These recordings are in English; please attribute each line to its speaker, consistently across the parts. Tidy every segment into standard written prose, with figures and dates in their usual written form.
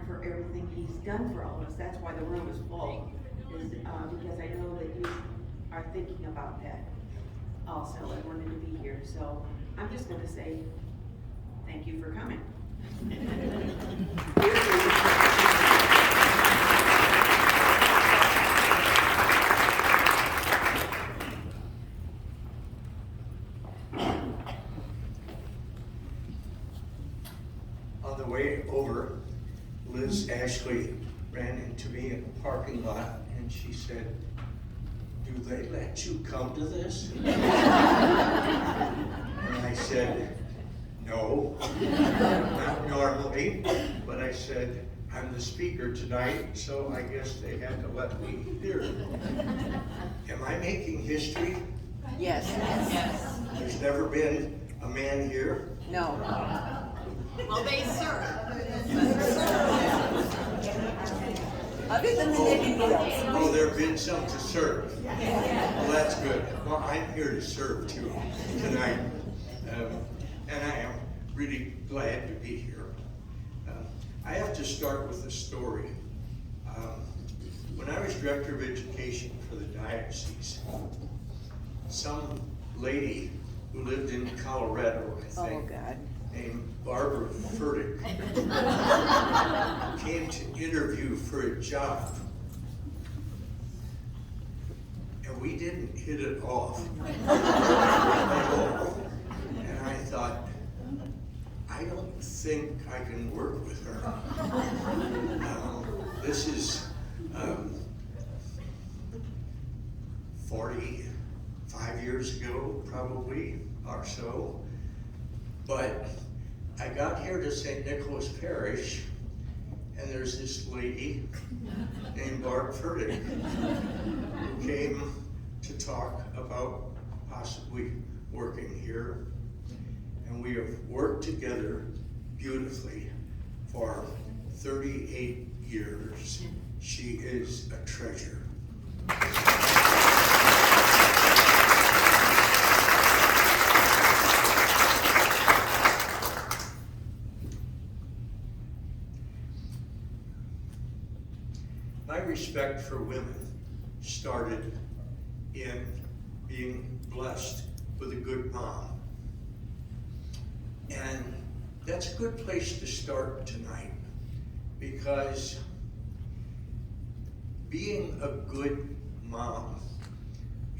Speaker 1: for everything he's done for all of us. That's why the room is full, is because I know that you are thinking about that also and wanted to be here. So I'm just going to say thank you for coming.
Speaker 2: On the way over, Liz Ashley ran into me in the parking lot and she said, "Do they let you come to this?" And I said, "No, not normally," but I said, "I'm the speaker tonight, so I guess they had to let me here." Am I making history?
Speaker 1: Yes. Yes.
Speaker 2: There's never been a man here.
Speaker 1: No.
Speaker 3: Well, they serve.
Speaker 1: Other than the Navy Beals.
Speaker 2: Oh, there have been some to serve. Well, that's good. Well, I'm here to serve too tonight. And I am really glad to be here. I have to start with a story. When I was director of education for the diocese, some lady who lived in Colorado, I think,
Speaker 1: God.
Speaker 2: named Barbara Furtick, came to interview for a job. And we didn't hit it off at all. And I thought, I don't think I can work with her. This is 45 years ago, probably, or so. But I got here to St. Nicholas Parish, and there's this lady named Barb Furtick who came to talk about possibly working here. And we have worked together beautifully for 38 years. She is a treasure. My respect for women started in being blessed with a good mom. And that's a good place to start tonight, because being a good mom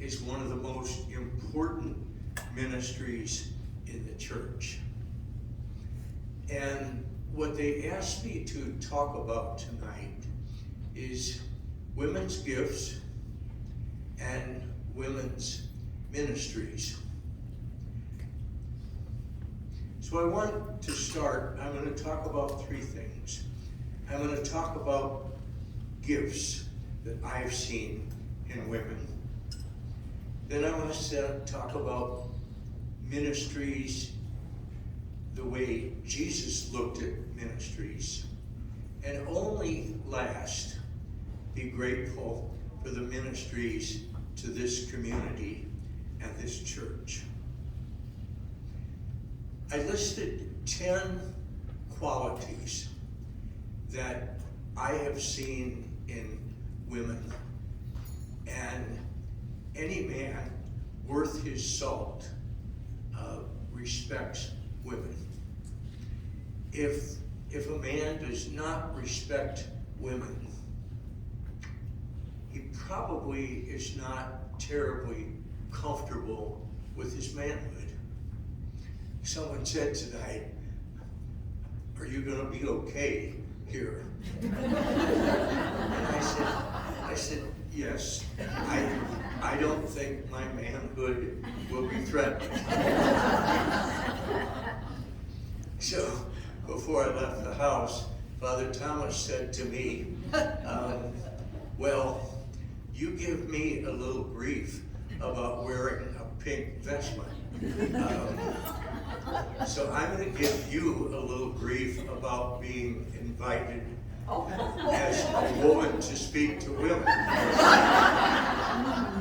Speaker 2: is one of the most important ministries in the church. And what they asked me to talk about tonight is women's gifts and women's ministries. So I want to start, I'm going to talk about three things. I'm going to talk about gifts that I've seen in women. Then I want to talk about ministries the way Jesus looked at ministries. And only last, be grateful for the ministries to this community and this church. I listed 10 qualities that I have seen in women, and any man worth his salt respects women. If a man does not respect women, he probably is not terribly comfortable with his manhood. Someone said tonight, "Are you going to be okay here?" And I said, yes. I don't think my manhood will be threatened. So before I left the house, Father Thomas said to me, "Well, you give me a little grief about wearing a pink vestment. So I'm going to give you a little grief about being invited as a woman to speak to women."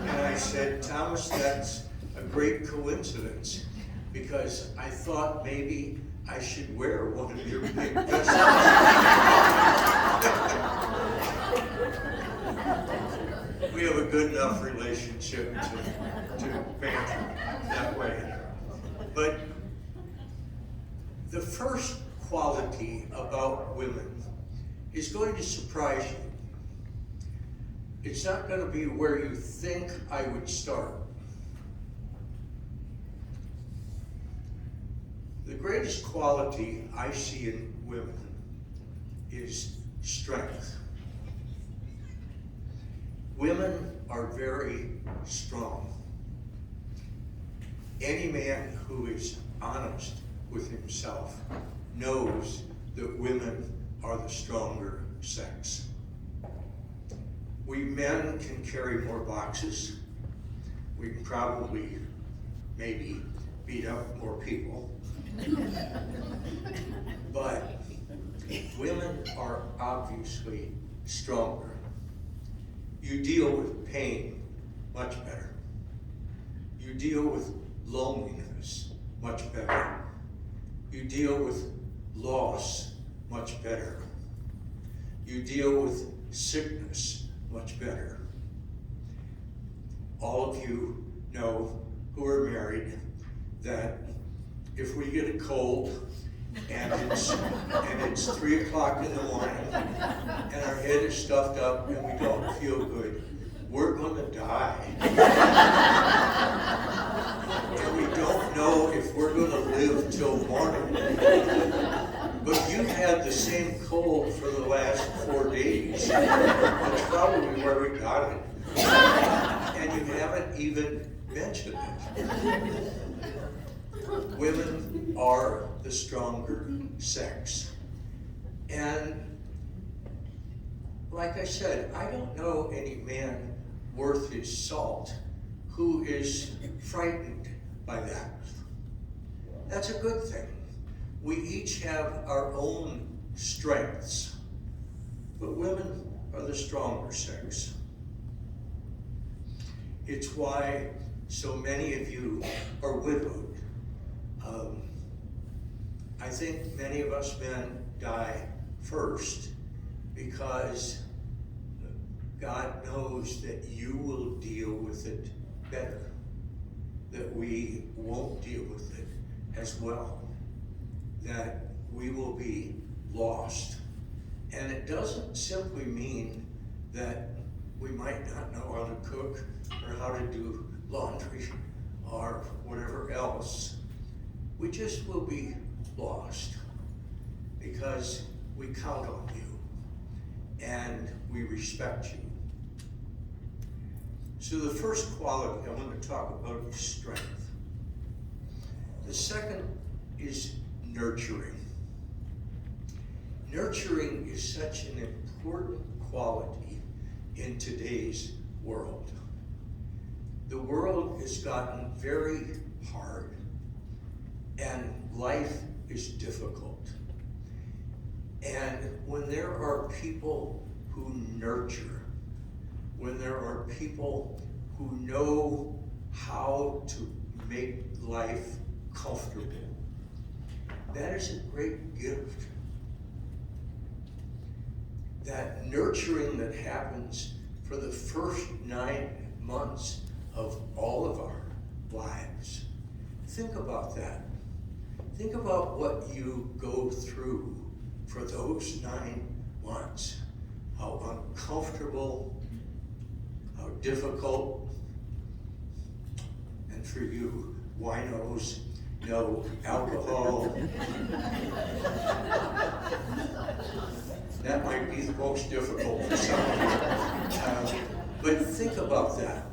Speaker 2: And I said, "Thomas, that's a great coincidence, because I thought maybe I should wear one of your pink vestments." tough relationship to banter that way. But the first quality about women is going to surprise you. It's not going to be where you think I would start. The greatest quality I see in women is strength. Women are very strong. Any man who is honest with himself knows that women are the stronger sex. We men can carry more boxes. We can probably, maybe, beat up more people. But women are obviously stronger. You deal with pain much better. You deal with loneliness much better. You deal with loss much better. You deal with sickness much better. All of you know who are married that if we get a cold and it's 3 o'clock in the morning and our head is stuffed up and we don't feel good, we're gonna die. And we don't know if we're gonna live till morning. But you've had the same cold for the last 4 days. That's probably where we got it. And you haven't even mentioned it. Women are the stronger sex. And like I said, I don't know any man worth his salt who is frightened by that. That's a good thing. We each have our own strengths, but women are the stronger sex. It's why so many of you are widowed. I think many of us men die first because God knows that you will deal with it better, that we won't deal with it as well, that we will be lost. And it doesn't simply mean that we might not know how to cook or how to do laundry or whatever else. We just will be lost because we count on you and we respect you. So the first quality I want to talk about is strength. The second is nurturing. Nurturing is such an important quality in today's world. The world has gotten very hard and life is difficult. And when there are people who nurture, when there are people who know how to make life comfortable, that is a great gift. That nurturing that happens for the first 9 months of all of our lives. Think about that. Think about what you go through for those 9 months. How uncomfortable, how difficult, and for you, winos, no alcohol. That might be the most difficult for some of you. But think about that.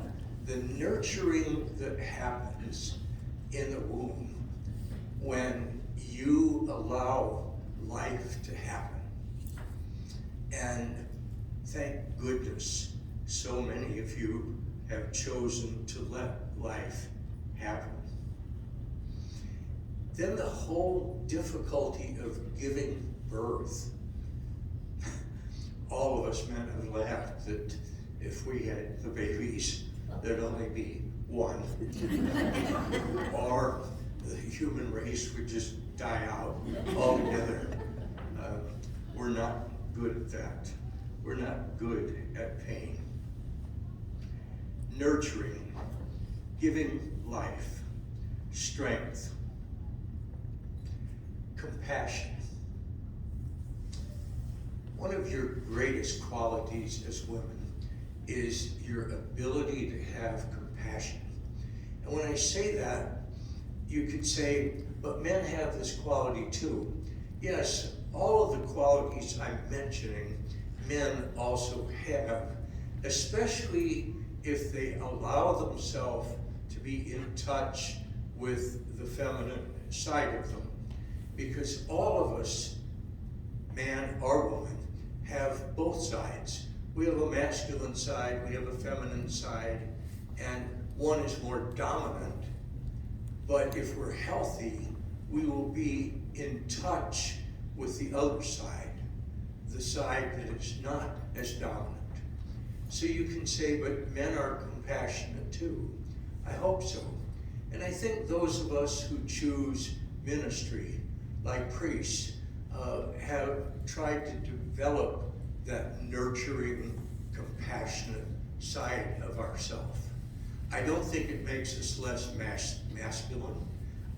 Speaker 2: The nurturing that happens in the womb when you allow life to happen. And thank goodness so many of you have chosen to let life happen. Then the whole difficulty of giving birth. All of us men have laughed that if we had the babies, there'd only be one. Or the human race would just die out altogether. We're not good at that. We're not good at pain. nurturing, giving life, strength, compassion. One of your greatest qualities as women is your ability to have compassion. And when I say that, you could say, but men have this quality too. Yes, all of the qualities I'm mentioning, men also have, especially if they allow themselves to be in touch with the feminine side of them. Because all of us, man or woman, have both sides. We have a masculine side, we have a feminine side, and one is more dominant. But if we're healthy, we will be in touch with the other side, the side that is not as dominant. So you can say, but men are compassionate too. I hope so. And I think those of us who choose ministry, like priests, have tried to develop that nurturing, compassionate side of ourselves. I don't think it makes us less masculine.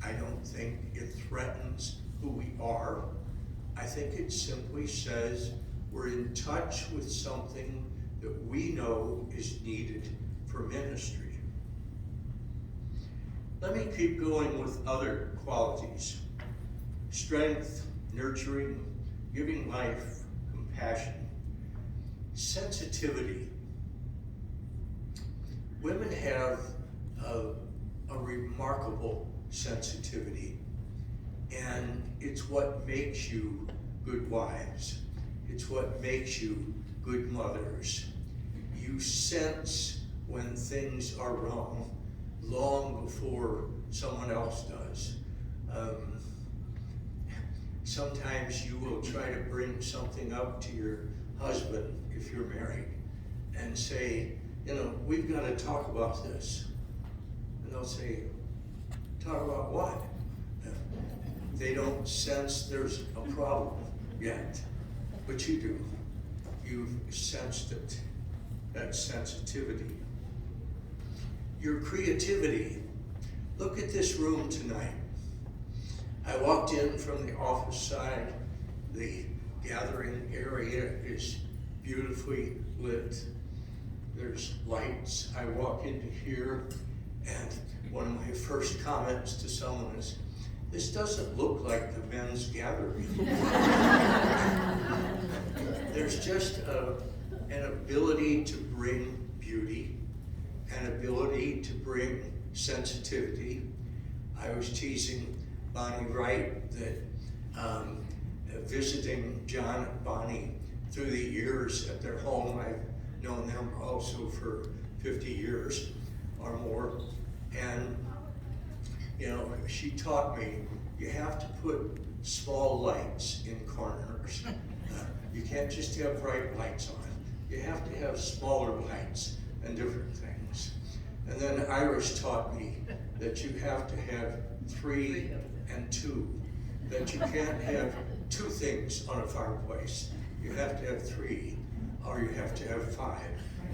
Speaker 2: I don't think it threatens who we are. I think it simply says we're in touch with something that we know is needed for ministry. Let me keep going with other qualities. Strength, nurturing, giving life, compassion, sensitivity. Women have a remarkable sensitivity, and it's what makes you good wives. It's what makes you good mothers. You sense when things are wrong long before someone else does. Sometimes you will try to bring something up to your husband if you're married and say, you know, we've got to talk about this. And they'll say, talk about what? They don't sense there's a problem yet, but you do. You've sensed it, that sensitivity. Your creativity. Look at this room tonight. I walked in from the office side. The gathering area is beautifully lit. There's lights. I walk into here, and one of my first comments to someone is, this doesn't look like the men's gathering. There's just an ability to bring beauty, an ability to bring sensitivity. I was teasing Bonnie Wright that visiting John and Bonnie through the years at their home, I've known them also for 50 years or more, and you know, she taught me you have to put small lights in corners. You can't just have bright lights on. You have to have smaller lights and different things. And then Iris taught me that you have to have 3 and 2, that you can't have 2 things on a fireplace. You have to have 3, or you have to have 5.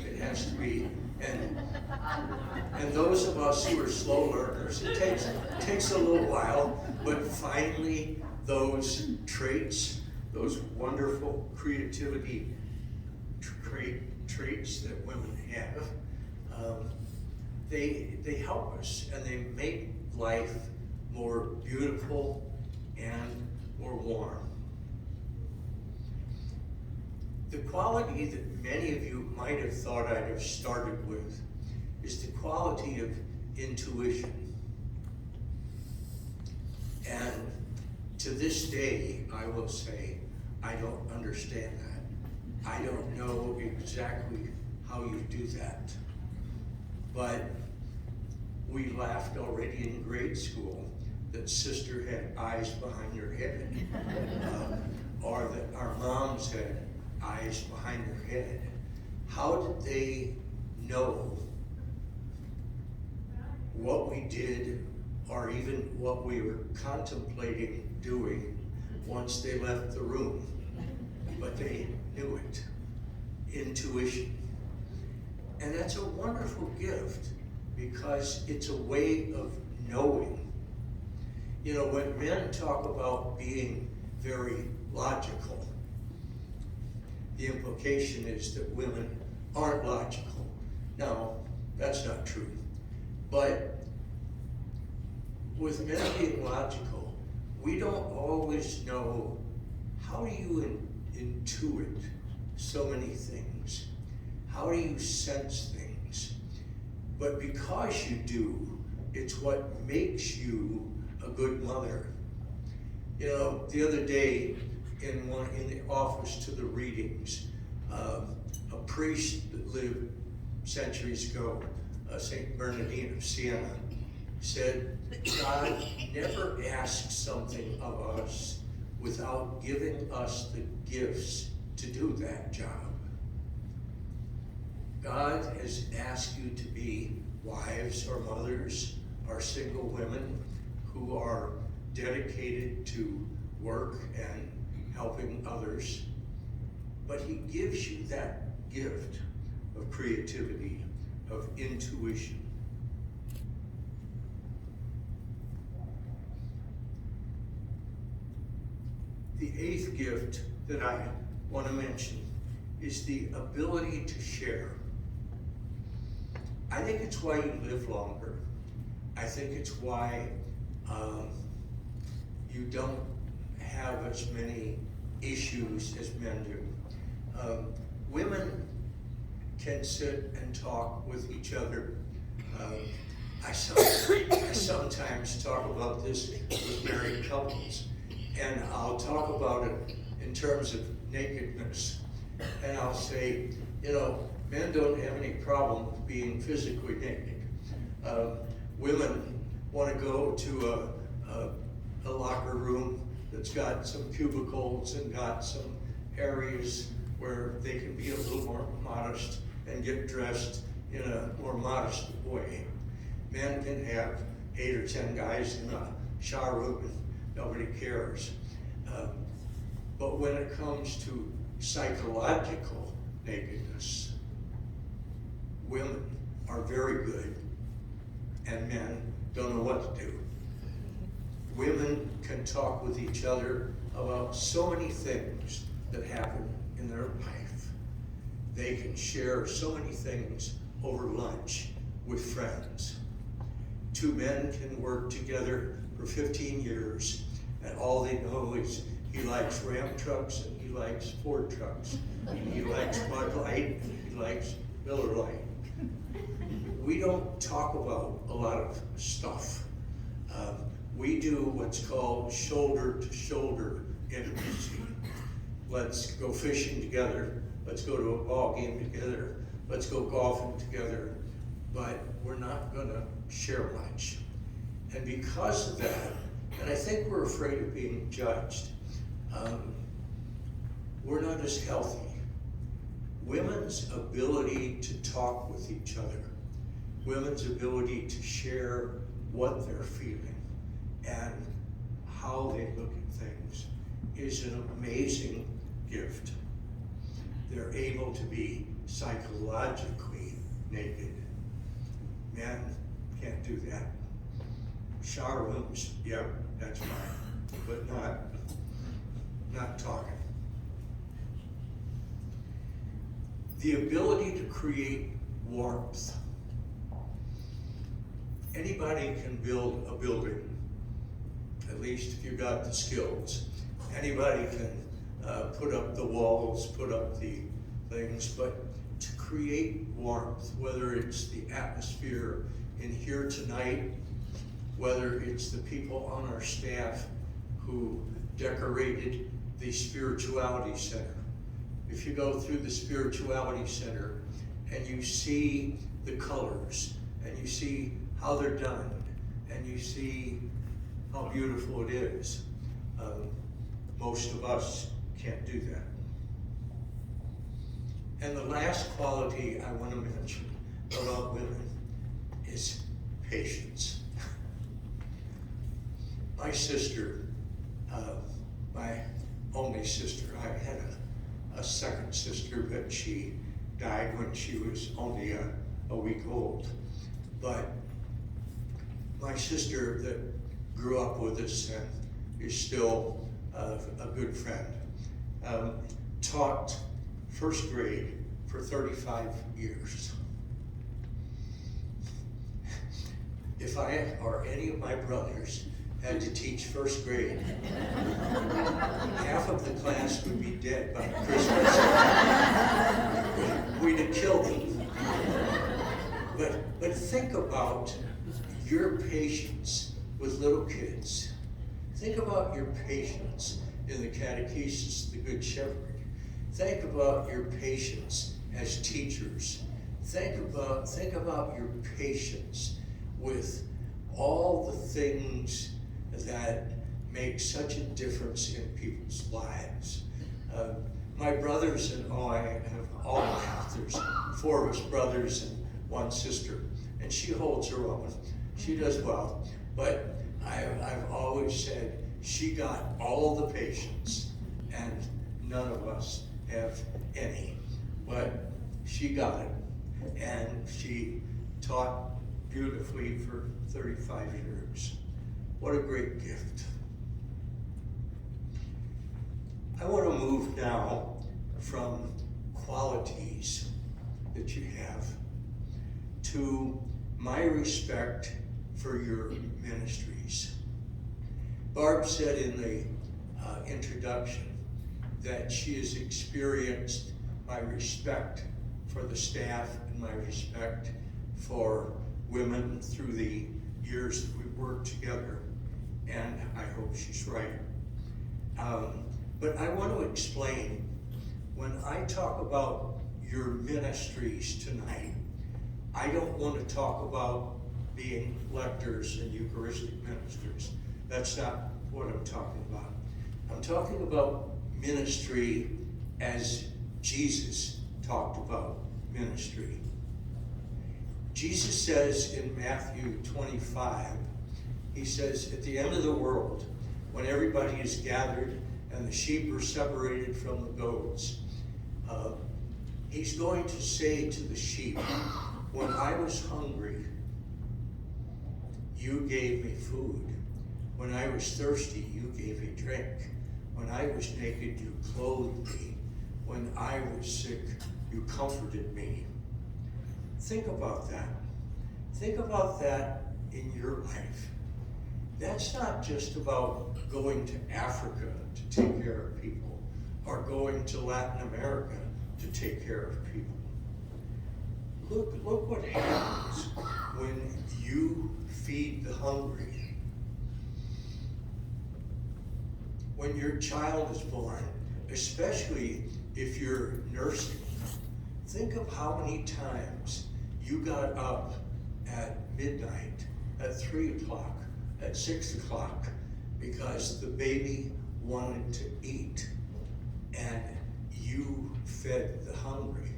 Speaker 2: It has to be, and those of us who are slow learners, it takes a little while, but finally those traits, those wonderful creativity traits that women have, they help us, and they make life more beautiful and more warm. The quality that many of you might have thought I'd have started with is the quality of intuition. And to this day, I will say, I don't understand that. I don't know exactly how you do that. But we laughed already in grade school that sister had eyes behind her head, or that our moms had eyes behind their head. How did they know what we did, or even what we were contemplating doing once they left the room? But they knew it. Intuition. And that's a wonderful gift because it's a way of knowing. You know, when men talk about being very logical, the implication is that women aren't logical. Now, that's not true. But with men being logical, we don't always know how do you intuit so many things. How do you sense things? But because you do, it's what makes you a good mother. You know, the other day in the office to the readings, a priest that lived centuries ago, Saint Bernardine of Siena, said, God never asks something of us without giving us the gifts to do that job. God has asked you to be wives or mothers or single women who are dedicated to work and helping others. But he gives you that gift of creativity, of intuition. The eighth gift that I want to mention is the ability to share. I think it's why you live longer. I think it's why you don't have as many issues as men do. Women can sit and talk with each other. I sometimes talk about this with married couples, and I'll talk about it in terms of nakedness. And I'll say, you know, men don't have any problem being physically naked. Women want to go to a locker room that's got some cubicles and got some areas where they can be a little more modest and get dressed in a more modest way. Men can have 8 or 10 guys in a shower room and nobody cares. But when it comes to psychological nakedness, women are very good and men don't know what to do. Women can talk with each other about so many things that happen in their life. They can share so many things over lunch with friends. 2 men can work together for 15 years, and all they know is he likes Ram trucks and he likes Ford trucks. And he likes Bud Light and he likes Miller Lite. We don't talk about a lot of stuff. We do what's called shoulder-to-shoulder intimacy. Let's go fishing together. Let's go to a ball game together. Let's go golfing together. But we're not going to share much. And because of that, and I think we're afraid of being judged, we're not as healthy. Women's ability to talk with each other, women's ability to share what they're feeling and how they look at things is an amazing gift. They're able to be psychologically naked. Men can't do that. Shower rooms, yep, that's fine, but not talking. The ability to create warmth. Anybody can build a building, at least if you've got the skills. Anybody can put up the walls, put up the things, but to create warmth, whether it's the atmosphere in here tonight, whether it's the people on our staff who decorated the Spirituality Center. If you go through the Spirituality Center and you see the colors and you see how they're done and you see how beautiful it is, most of us can't do that. And the last quality I want to mention about women is patience. My sister, my only sister, I had a second sister, but she died when she was only a week old. But my sister that grew up with us and is still a good friend, taught first grade for 35 years. If I or any of my brothers had to teach first grade, half of the class would be dead by Christmas. We'd have killed them. But think about your patience with little kids. Think about your patience in the catechesis, the Good Shepherd. Think about your patience as teachers. Think about your patience with all the things that make such a difference in people's lives. My brothers and I have all there's 4 of us brothers and 1 sister, and she holds her own. She does well, but I've always said she got all the patience, and none of us have any, but she got it, and she taught beautifully for 35 years. What a great gift. I want to move now from qualities that you have to my respect for your ministries. Barb said in the introduction that she has experienced my respect for the staff and my respect for women through the years that we've worked together, and I hope she's right. But I want to explain, when I talk about your ministries tonight, I don't want to talk about being lectors and Eucharistic ministers. That's not what I'm talking about. I'm talking about ministry as Jesus talked about ministry. Jesus says in Matthew 25, he says, at the end of the world, when everybody is gathered and the sheep are separated from the goats, he's going to say to the sheep, when I was hungry, you gave me food. When I was thirsty, you gave me drink. When I was naked, you clothed me. When I was sick, you comforted me. Think about that. Think about that in your life. That's not just about going to Africa to take care of people or going to Latin America to take care of people. Look what happens when you feed the hungry. When your child is born, especially if you're nursing, think of how many times you got up at midnight, at 3 o'clock, at 6 o'clock, because the baby wanted to eat, and you fed the hungry.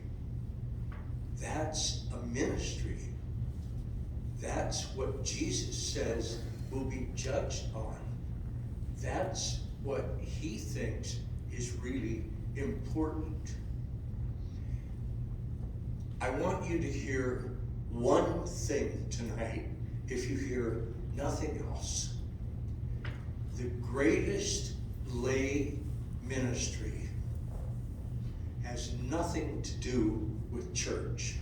Speaker 2: That's a ministry. That's what Jesus says will be judged on. That's what he thinks is really important. I want you to hear one thing tonight, if you hear nothing else. The greatest lay ministry has nothing to do with church.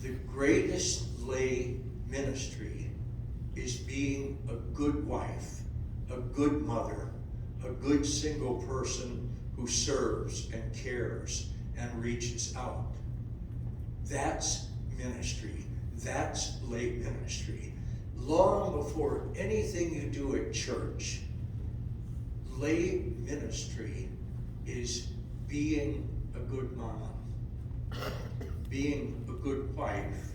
Speaker 2: The greatest lay ministry is being a good wife, a good mother, a good single person who serves and cares and reaches out. That's ministry. That's lay ministry. Long before anything you do at church, lay ministry is being a good mom, being a good wife.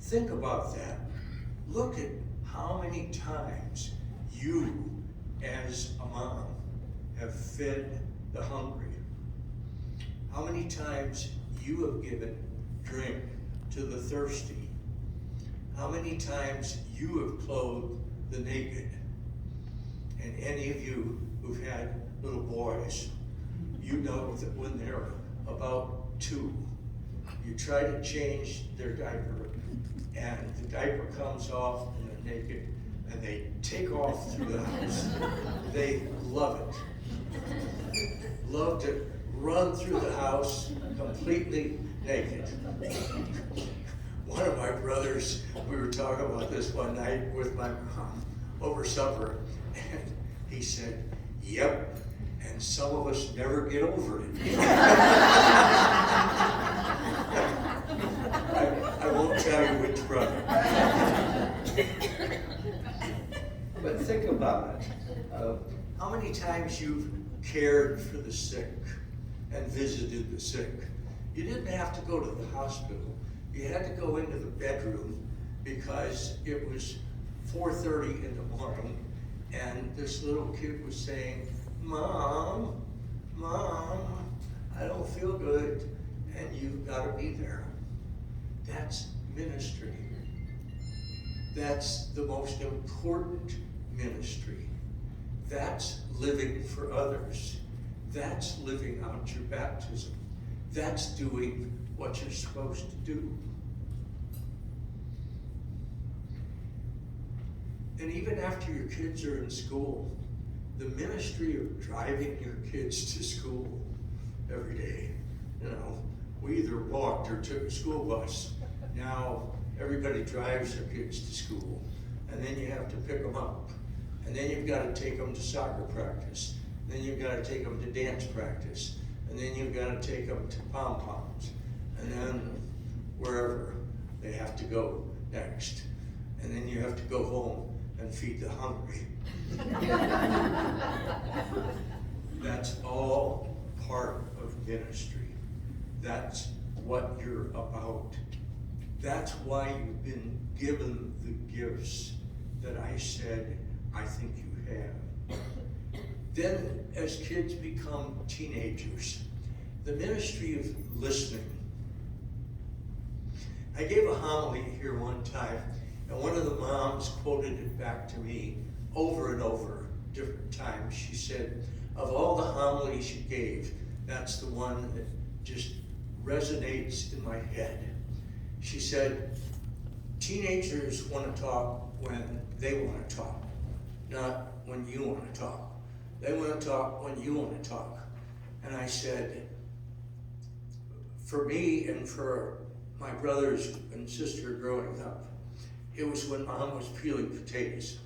Speaker 2: Think about that. Look at how many times you, as a mom, have fed the hungry. How many times you have given drink to the thirsty. How many times you have clothed the naked. And any of you who've had little boys, you know that when they're about 2. You try to change their diaper, and the diaper comes off and they're naked, and they take off through the house. They love it. Love to run through the house completely naked. One of my brothers, we were talking about this one night with my mom over supper, and he said, "Yep, and some of us never get over it." I won't tell you which brother. But think about it. How many times you've cared for the sick and visited the sick? You didn't have to go to the hospital. You had to go into the bedroom because it was 4:30 in the morning and this little kid was saying, Mom, I don't feel good, and you've got to be there. That's ministry. That's the most important ministry. That's living for others. That's living out your baptism. That's doing what you're supposed to do. And even after your kids are in school, the ministry of driving your kids to school every day, we either walked or took a school bus. Now everybody drives their kids to school, and then you have to pick them up, and then you've got to take them to soccer practice, then you've got to take them to dance practice, and then you've got to take them to pom-poms, and then wherever they have to go next, and then you have to go home and feed the hungry. That's all part of ministry. That's what you're about. That's why you've been given the gifts that I said I think you have. Then, as kids become teenagers, the ministry of listening. I gave a homily here one time, and one of the moms quoted it back to me over and over, different times. She said, of all the homilies you gave, that's the one that just resonates in my head. She said, teenagers want to talk when they want to talk, not when you want to talk. They want to talk when you want to talk. And I said, for me and for my brothers and sister growing up, it was when Mom was peeling potatoes.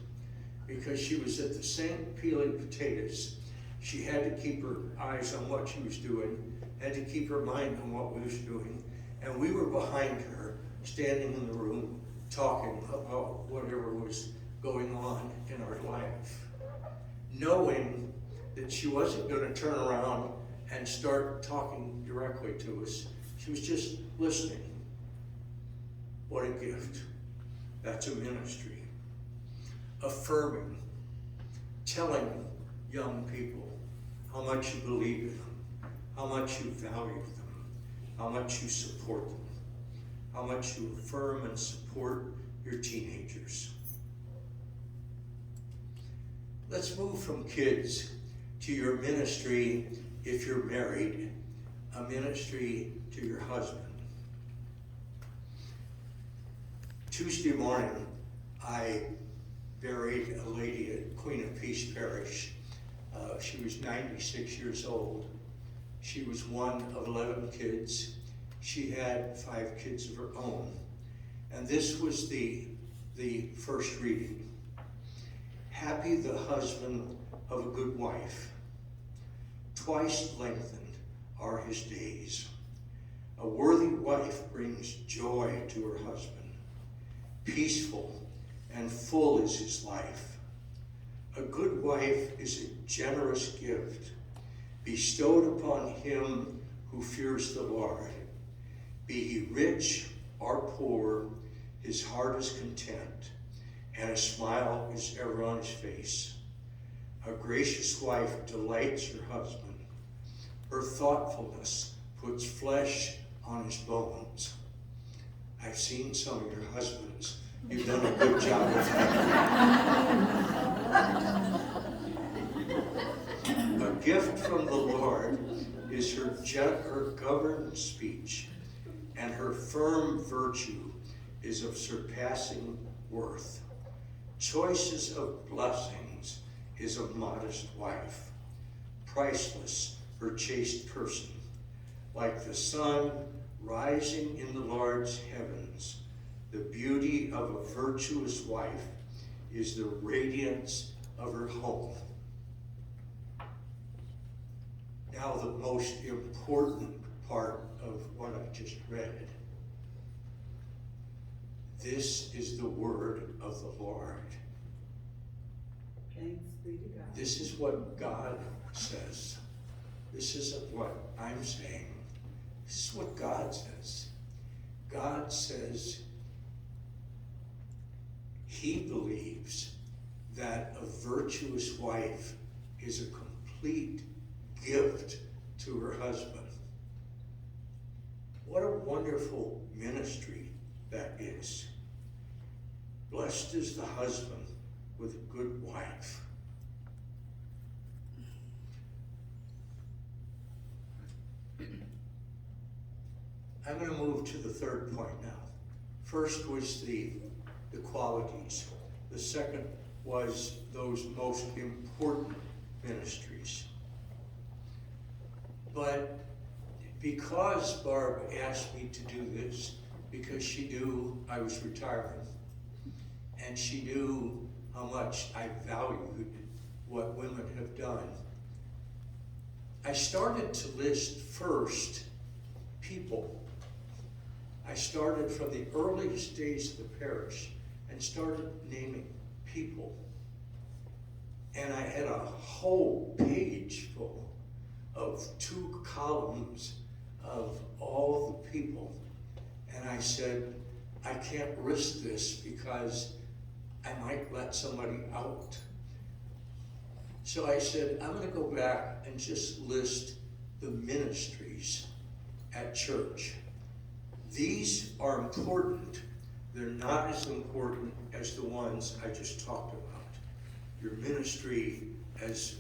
Speaker 2: Because she was at the sink peeling potatoes, she had to keep her eyes on what she was doing, had to keep her mind on what we was doing, and we were behind her, standing in the room, talking about whatever was going on in our life, knowing that she wasn't going to turn around and start talking directly to us. She was just listening. What a gift. That's a ministry. Affirming, telling young people how much you believe in them, how much you value them, how much you support them, how much you affirm and support your teenagers. Let's move from kids to your ministry if you're married, a ministry to your husband. Tuesday morning, I buried a lady at Queen of Peace Parish. She was 96 years old. She was one of 11 kids. She had 5 kids of her own. And this was the first reading. Happy the husband of a good wife. Twice lengthened are his days. A worthy wife brings joy to her husband. Peaceful and full is his life. A good wife is a generous gift bestowed upon him who fears the Lord. Be he rich or poor, his heart is content, and a smile is ever on his face. A gracious wife delights her husband. Her thoughtfulness puts flesh on his bones. I've seen some of your husbands. You've done a good job with that. A gift from the Lord is her governed speech, and her firm virtue is of surpassing worth. Choices of blessings is a modest wife, priceless her chaste person. Like the sun rising in the Lord's heavens, the beauty of a virtuous wife is the radiance of her home. Now the most important part of what I just read. This is the word of the Lord.
Speaker 4: Thanks be to God.
Speaker 2: This is what God says. This isn't what I'm saying. This is what God says. God says he believes that a virtuous wife is a complete gift to her husband. What a wonderful ministry that is. Blessed is the husband with a good wife. I'm going to move to the third point now. First was the qualities. The second was those most important ministries. But because Barb asked me to do this, because she knew I was retiring, and she knew how much I valued what women have done, I started to list first people. I started from the earliest days of the parish and started naming people. And I had a whole page full of 2 columns of all the people. And I said, I can't risk this because I might let somebody out. So I said, I'm going to go back and just list the ministries at church. These are important. They're not as important as the ones I just talked about. Your ministry as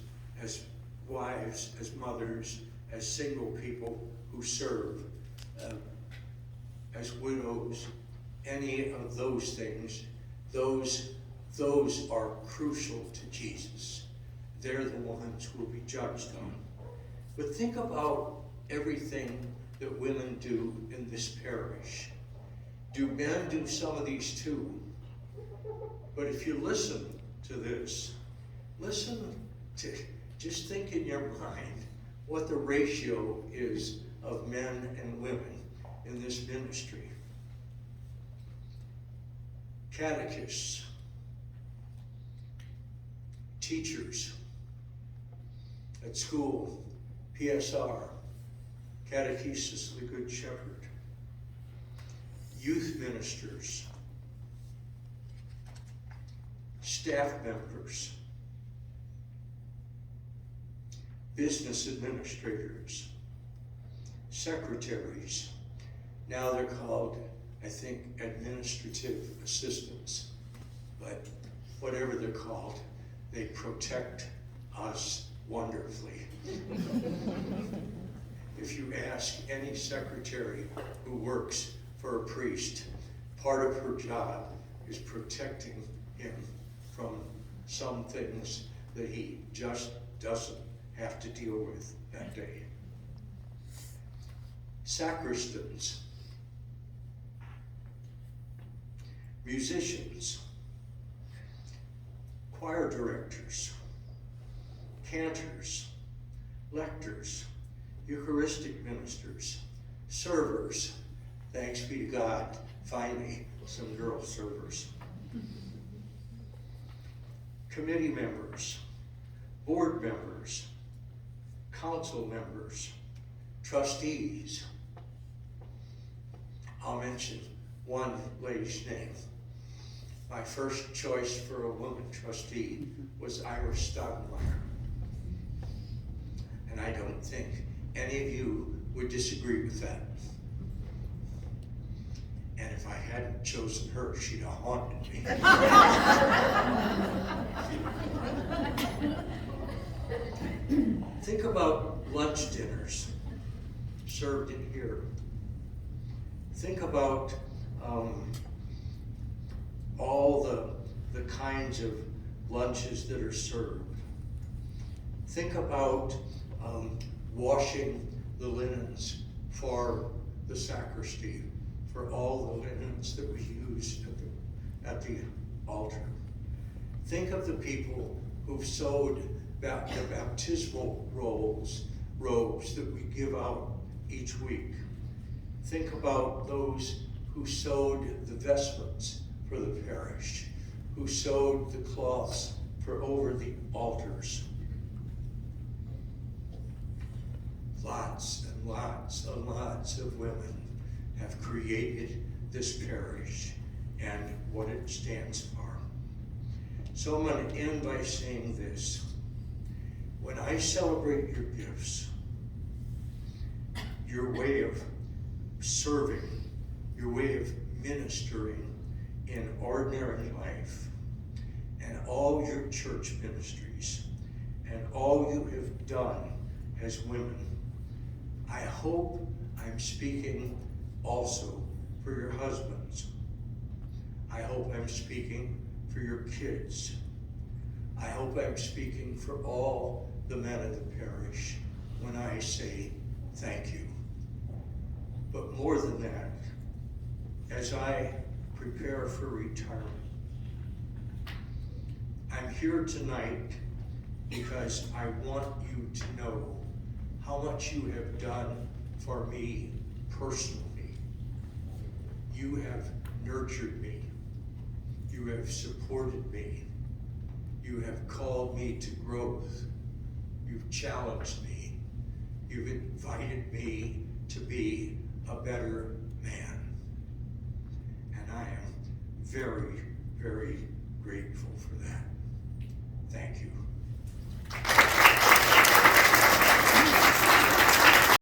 Speaker 2: wives, as mothers, as single people who serve, as widows, any of those things, those are crucial to Jesus. They're the ones who will be judged on. But think about everything that women do in this parish. Do men do some of these too? But if you listen to this, just think in your mind what the ratio is of men and women in this ministry. Catechists, teachers at school, PSR, Catechesis of the Good Shepherd, youth ministers, staff members, business administrators, secretaries. Now they're called, I think, administrative assistants, but whatever they're called, they protect us wonderfully. If you ask any secretary who works for a priest, part of her job is protecting him from some things that he just doesn't have to deal with that day. Sacristans, musicians, choir directors, cantors, lectors, Eucharistic ministers, servers. Thanks be to God, finally, some girl servers. Committee members, board members, council members, trustees. I'll mention one lady's name. My first choice for a woman trustee was Iris Stoudemire. And I don't think any of you would disagree with that. And if I hadn't chosen her, she'd have haunted me. Think about lunch dinners. served in here. Think about all the kinds of lunches that are served. Think about washing the linens for the sacristy, for all the linens that we use at the altar. Think of the people who've sewed the baptismal robes that we give out each week. Think about those who sewed the vestments for the parish, who sewed the cloths for over the altars. Lots and lots and lots of women have created this parish and what it stands for. So I'm going to end by saying this. When I celebrate your gifts, your way of serving, your way of ministering in ordinary life, and all your church ministries, and all you have done as women, I hope I'm speaking also for your husbands. I hope I'm speaking for your kids. I hope I'm speaking for all the men of the parish when I say thank you. But more than that, as I prepare for retirement, I'm here tonight because I want you to know how much you have done for me personally. You have nurtured me. You have supported me. You have called me to growth. You've challenged me. You've invited me to be a better man. And I am very, very grateful for that. Thank you.